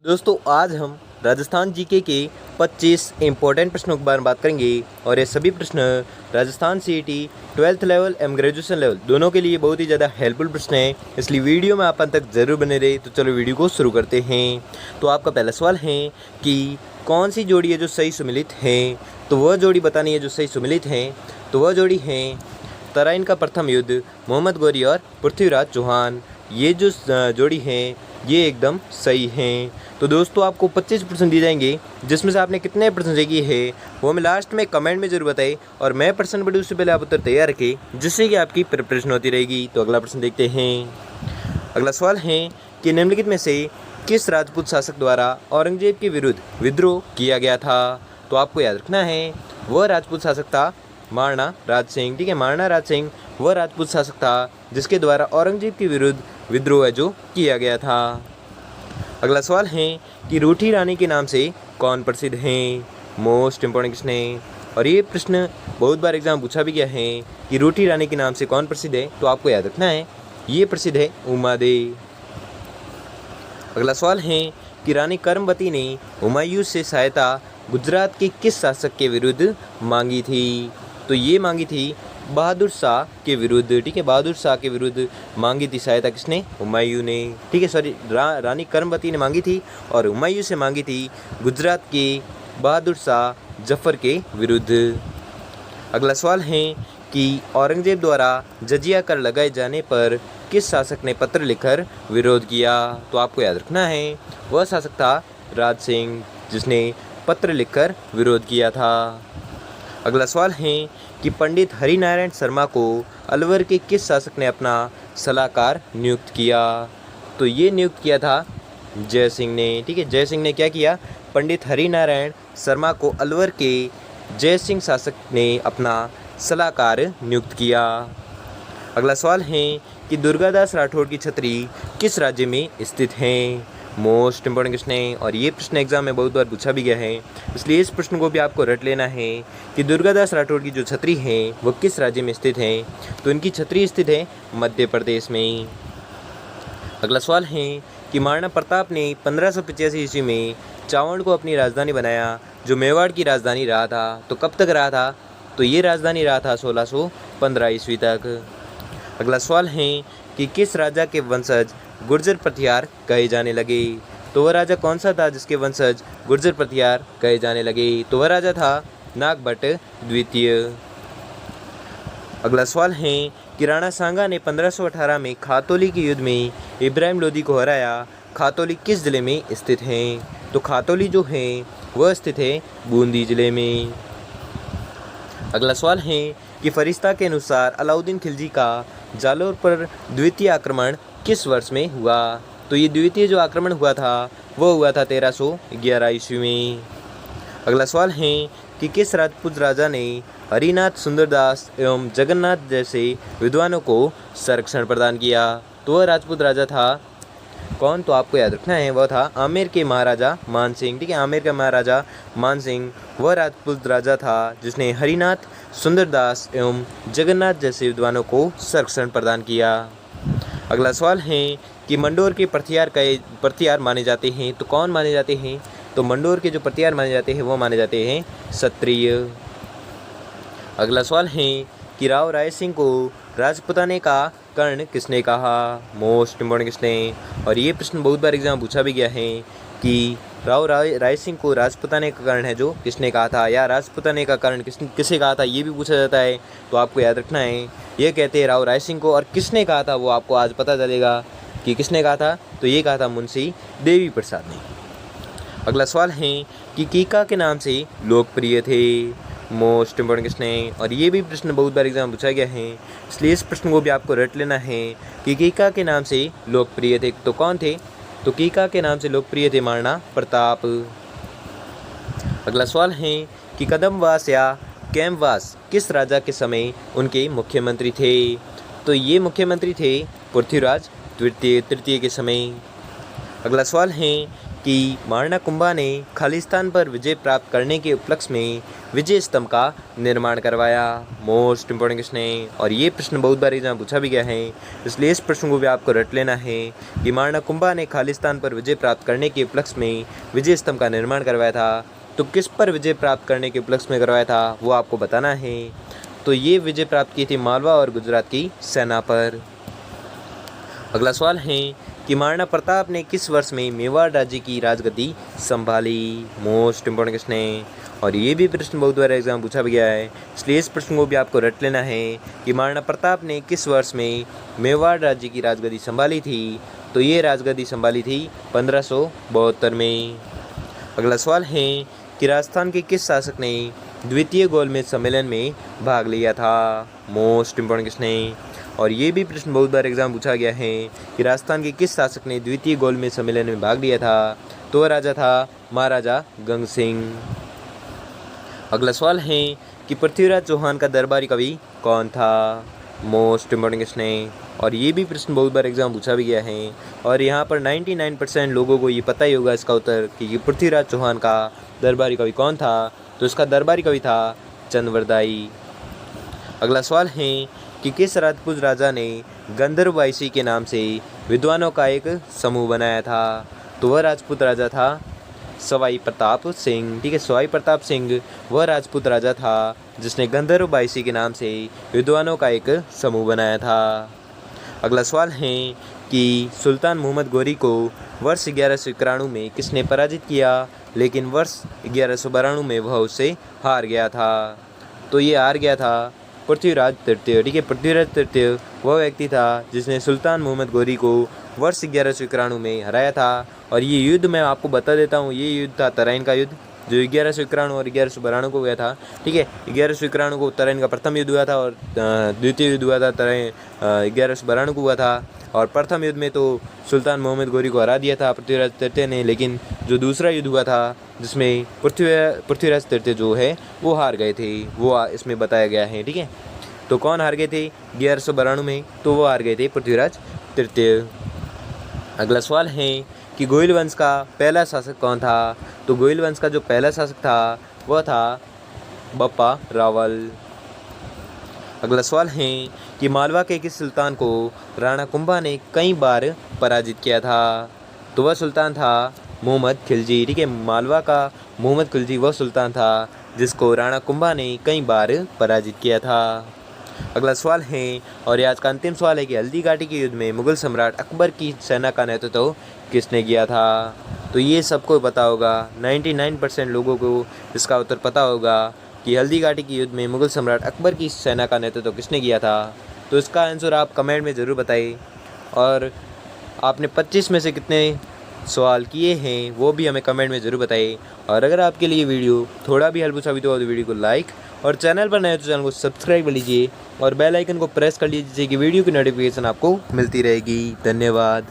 दोस्तों आज हम राजस्थान जीके के 25 इम्पोर्टेंट प्रश्नों के बारे में बात करेंगे और ये सभी प्रश्न राजस्थान सीईटी 12th लेवल एवं ग्रेजुएशन लेवल दोनों के लिए बहुत ही ज़्यादा हेल्पफुल प्रश्न हैं, इसलिए वीडियो में आप अंत तक ज़रूर बने रहे। तो चलो वीडियो को शुरू करते हैं। तो आपका पहला सवाल है कि कौन सी जोड़ी है जो सही सुमिलित है। तो वह जोड़ी बतानी है जो सही सुमिलित है। तो वह जोड़ी है तराइन का प्रथम युद्ध, मोहम्मद गौरी और पृथ्वीराज चौहान। ये जो जोड़ी है ये एकदम सही हैं। तो दोस्तों आपको 25% दिए जाएंगे, जिसमें से आपने कितने प्रश्न सही किए हैं वो हमें लास्ट में कमेंट में जरूर बताएं और मैं प्रश्न बढ़ी उससे पहले आप उत्तर तैयार रखें, जिससे कि आपकी प्रिपरेशन होती रहेगी। तो अगला प्रश्न देखते हैं। अगला सवाल है कि निम्नलिखित में से किस राजपूत शासक द्वारा औरंगजेब के विरुद्ध विद्रोह किया गया था। तो आपको याद रखना है वह राजपूत शासक था महाराणा राज सिंह। ठीक है, महाराणा राज सिंह वह राजपूत शासक था जिसके द्वारा औरंगजेब के विरुद्ध विद्रोह जो किया गया था। अगला सवाल है कि रूठी रानी के नाम से कौन प्रसिद्ध हैं। मोस्ट इम्पोर्टेंट क्वेश्चन है और ये प्रश्न बहुत बार एग्जाम पूछा भी गया है कि रूठी रानी के नाम से कौन प्रसिद्ध है। तो आपको याद रखना है ये प्रसिद्ध है उमादे। अगला सवाल है कि रानी कर्मवती ने हुमायूं से सहायता गुजरात के किस शासक के विरुद्ध मांगी थी। तो ये मांगी थी बहादुर शाह के विरुद्ध। ठीक है, बहादुर शाह के विरुद्ध मांगी थी सहायता किसने, हुमायूं ने। ठीक है, सॉरी रानी कर्मवती ने मांगी थी और हुमायूं से मांगी थी गुजरात के बहादुर शाह जफर के विरुद्ध। अगला सवाल है कि औरंगजेब द्वारा जजिया कर लगाए जाने पर किस शासक ने पत्र लिखकर विरोध किया। तो आपको याद रखना है वह शासक था राज सिंह, जिसने पत्र लिखकर विरोध किया था। अगला सवाल है कि पंडित हरिनारायण शर्मा को अलवर के किस शासक ने अपना सलाहकार नियुक्त किया। तो ये नियुक्त किया था जय सिंह ने। ठीक है, जय सिंह ने क्या किया, पंडित हरिनारायण शर्मा को अलवर के जय सिंह शासक ने अपना सलाहकार नियुक्त किया। अगला सवाल है कि दुर्गादास राठौड़ की छतरी किस राज्य में स्थित है। मोस्ट इम्पोर्टेंट क्वेश्चन है और ये प्रश्न एग्जाम में बहुत बार पूछा भी गया है, इसलिए इस प्रश्न को भी आपको रट लेना है कि दुर्गादास राठौड़ की जो छतरी है वो किस राज्य में स्थित है। तो इनकी छतरी स्थित है मध्य प्रदेश में। अगला सवाल है कि महाराणा प्रताप ने 1585 ईस्वी में चावड़ को अपनी राजधानी बनाया, जो मेवाड़ की राजधानी रहा था। तो कब तक रहा था, तो ये राजधानी रहा था 1615 ईस्वी तक। अगला सवाल है कि किस राजा के वंशज गुर्जर प्रतिहार कहे जाने लगे। तो वह राजा कौन सा था जिसके वंशज गुर्जर प्रतिहार कहे जाने लगे। तो वह राजा था नागभट्ट द्वितीय। अगला सवाल है कि राणा सांगा ने 1518 में खातौली के युद्ध में इब्राहिम लोदी को हराया। खातौली किस जिले में स्थित है। तो खातौली जो है वह स्थित है बूंदी जिले में। अगला सवाल है कि फरिश्ता के अनुसार अलाउद्दीन खिलजी का जालोर पर द्वितीय आक्रमण किस वर्ष में हुआ। तो ये द्वितीय जो आक्रमण हुआ था वो हुआ था 1311 ईस्वी में। अगला सवाल है कि किस राजपूत राजा ने हरिनाथ, सुंदरदास एवं जगन्नाथ जैसे विद्वानों को संरक्षण प्रदान किया। तो वह राजपूत राजा था कौन, तो आपको याद रखना है वह था आमेर के महाराजा मान सिंह। ठीक है, आमेर का महाराजा मान सिंह वह राजपूत राजा था जिसने हरिनाथ, सुंदरदास एवं जगन्नाथ जैसे विद्वानों को संरक्षण प्रदान किया। अगला सवाल है कि मंडोर के प्रतिहार माने जाते हैं। तो कौन माने जाते हैं, तो मंडोर के जो प्रतिहार माने जाते हैं वो माने जाते हैं क्षत्रिय। अगला सवाल है कि राव राय सिंह को राजपुताने का कर्ण किसने कहा। मोस्ट इम्पोर्टेंट क्वेश्चन है और ये प्रश्न बहुत बार एग्जाम पूछा भी गया है कि राव राय सिंह को राजपुताने का कर्ण है जो किसने कहा था, या राजपुताने का कर्ण किसे कहा था ये भी पूछा जाता है। तो आपको याद रखना है ये कहते हैं राव राय सिंह को, और किसने कहा था वो आपको आज पता चलेगा कि किसने कहा था। तो ये कहा था मुंशी देवी प्रसाद ने। अगला सवाल है कि कीका के नाम से लोकप्रिय थे। मोस्ट इम्पोर्टेंट क्वेश्चन है और ये भी प्रश्न बहुत बार एग्जाम पूछा गया है, इसलिए इस प्रश्न को भी आपको रट लेना है कि कीका के नाम से लोकप्रिय थे। तो कौन थे, तो कीका के नाम से लोकप्रिय थे महाराणा प्रताप। अगला सवाल है कि कदमवास या कैमवास किस राजा के समय उनके मुख्यमंत्री थे। तो ये मुख्यमंत्री थे पृथ्वीराज तृतीय के समय। अगला सवाल है कि मारना कुंभा ने खालिस्तान पर विजय प्राप्त करने के उपलक्ष्य में विजय स्तंभ का निर्माण करवाया। मोस्ट इंपॉर्टेंट क्वेश्चन है और ये प्रश्न बहुत बार एग्जाम पूछा भी गया है, इसलिए इस प्रश्न को भी आपको रट लेना है कि मारना कुंभा ने खालिस्तान पर विजय प्राप्त करने के उपलक्ष्य में विजय स्तंभ का निर्माण करवाया था। तो किस पर विजय प्राप्त करने के उपलक्ष्य में करवाया था वो आपको बताना है। तो ये विजय प्राप्त की थी मालवा और गुजरात की सेना पर। अगला सवाल है कि महाराणा प्रताप ने किस वर्ष में मेवाड़ राज्य की राजगद्दी संभाली। मोस्ट इंपॉर्टेंट क्वेश्चन है और ये भी प्रश्न बहुत बार एग्जाम पूछा भी गया है, इसलिए इस प्रश्न को भी आपको रट लेना है कि महाराणा प्रताप ने किस वर्ष में मेवाड़ राज्य की राजगद्दी संभाली थी। तो ये राजगद्दी संभाली थी 1572 में। अगला सवाल है कि राजस्थान के किस शासक ने द्वितीय गोलमेज सम्मेलन में भाग लिया था। मोस्ट इंपॉर्टेंट क्वेश्चन है और ये भी प्रश्न बहुत बार एग्जाम पूछा गया है कि राजस्थान के किस शासक ने द्वितीय गोलमेज सम्मेलन में भाग लिया था। तो वह राजा था महाराजा गंग सिंह। अगला सवाल है कि पृथ्वीराज चौहान का दरबारी कवि कौन था। मोस्ट इंपॉर्टेंट क्वेश्चन है और ये भी प्रश्न बहुत बार एग्जाम पूछा भी गया है और यहाँ पर 99% लोगों को ये पता ही होगा इसका उत्तर कि पृथ्वीराज चौहान का दरबारी कवि कौन था। तो इसका दरबारी कवि था चंद्रवरदाई। अगला सवाल है कि किस राजपूत राजा ने गंधर्व वायसी के नाम से विद्वानों का एक समूह बनाया था। तो वह राजपूत राजा था सवाई प्रताप सिंह। ठीक है, सवाई प्रताप सिंह वह राजपूत राजा था जिसने गंधर्व वायसी के नाम से विद्वानों का एक समूह बनाया था। अगला सवाल है कि सुल्तान मोहम्मद गोरी को वर्ष 1191 में किसने पराजित किया, लेकिन वर्ष 1192 में वह उससे हार गया था। तो ये हार गया था पृथ्वीराज तृतीय। ठीक है, पृथ्वीराज तृतीय वह व्यक्ति था जिसने सुल्तान मोहम्मद गोरी को वर्ष 1191 में हराया था। और ये युद्ध मैं आपको बता देता हूँ, ये युद्ध था तराइन का युद्ध जो 1191 और 1192 को हुआ था। ठीक है, 1191 को तराइन का प्रथम युद्ध हुआ था और द्वितीय युद्ध हुआ था तराइन 1192 को हुआ था। और प्रथम युद्ध में तो सुल्तान मोहम्मद गोरी को हरा दिया था पृथ्वीराज तृतीय ने, लेकिन जो दूसरा युद्ध हुआ था जिसमें पृथ्वीराज तृतीय जो है वो हार गए थे, वो इसमें बताया गया है। ठीक है, तो कौन हार गए थे 1192 में, तो वो हार गए थे पृथ्वीराज तृतीय। अगला सवाल है कि गोइल वंश का पहला शासक कौन था। तो गोइल वंश का जो पहला शासक था वह था बप्पा रावल। अगला सवाल है कि मालवा के किस सुल्तान को राणा कुंभा ने कई बार पराजित किया था। तो वह सुल्तान था मोहम्मद खिलजी। ठीक है, मालवा का मोहम्मद खिलजी वह सुल्तान था जिसको राणा कुंभा ने कई बार पराजित किया था। अगला सवाल है और आज का अंतिम सवाल है कि हल्दी घाटी के युद्ध में मुगल सम्राट अकबर की सेना का नेतृत्व किसने किया था। तो ये सबको पता होगा, 99% लोगों को इसका उत्तर पता होगा कि हल्दी घाटी के युद्ध में मुगल सम्राट अकबर की सेना का नेतृत्व किसने किया था। तो इसका आंसर आप कमेंट में ज़रूर बताइए और आपने 25 में से कितने सवाल किए हैं वो भी हमें कमेंट में ज़रूर बताइए। और अगर आपके लिए वीडियो थोड़ा भी हेल्पफुल साबित हुआ तो वीडियो को लाइक और चैनल पर नए हो तो चैनल को सब्सक्राइब कर लीजिए और बेल आइकन को प्रेस कर लीजिए कि वीडियो की नोटिफिकेशन आपको मिलती रहेगी। धन्यवाद।